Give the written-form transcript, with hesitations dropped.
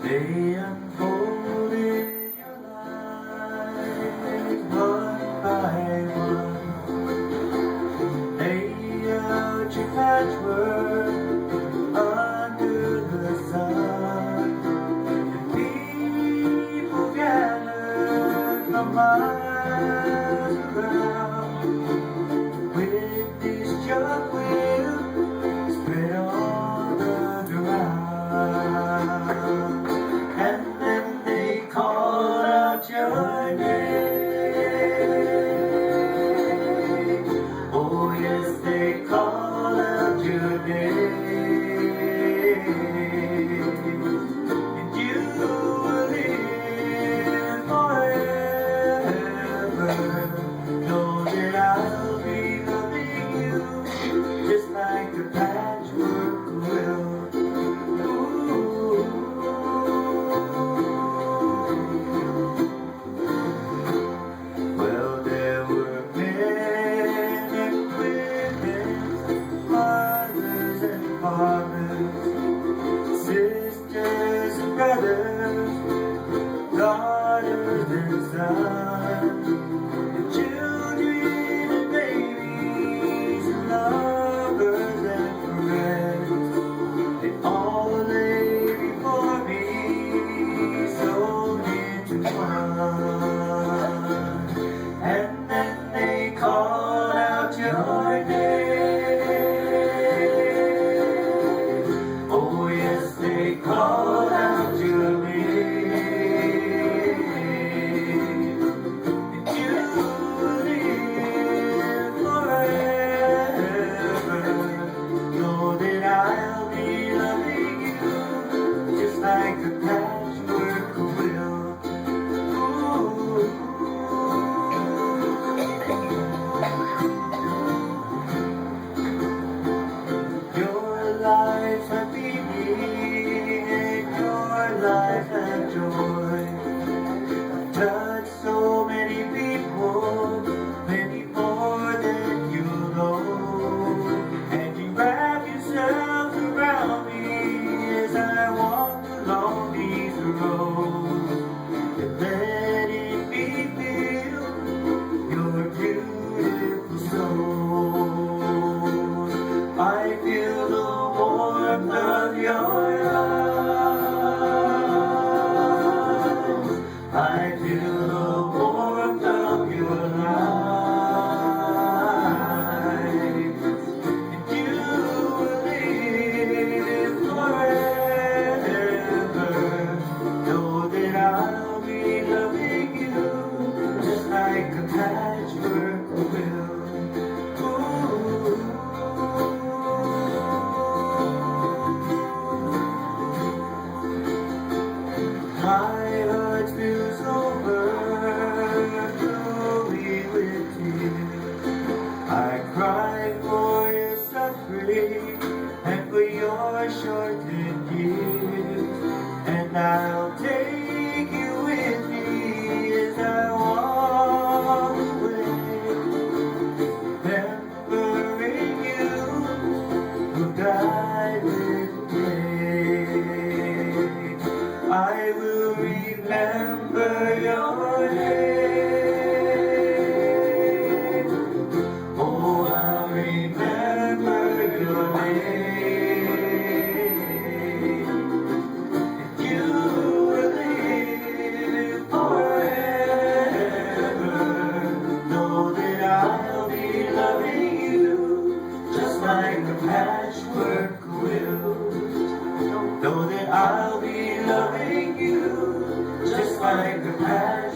They unfolded your life one by one. Lay out your patchwork under the sun. And people gathered from miles around with these jug wheels spread on the ground. And then they called out your name. Oh yes, they called out your name. And you will live forever. Know that I'll be loving you just like a patchwork quilt. Well, there were men and women, mothers and fathers, sisters and brothers, daughters and sons, and children and babies, and lovers and friends. They all lay before me, so intertwined. And then they called out your name. Oh yes, they called out your name. And you will live forever. Know that I'll be loving you just like a patchwork quilt. Your life had meaning and your life had joy. Touched so many people, many more than you know. And you wrap yourself around me as I walk along these roads. And let it be feel your beautiful soul. I feel the warmth of your eyes. I feel the warmth of your life. And you will live forever. Know that I'll be loving you just like a patchwork quilt. My heart spills over, flowing with tears. I cry for your suffering and for your shortened years. And I'll take you with me as I walk away, remembering you who died with me. I will remember your name. Oh, I'll remember your name. And you will live forever. Know that I'll be loving you just like a patchwork quilt. Know that I'll be loving you just like a patchwork.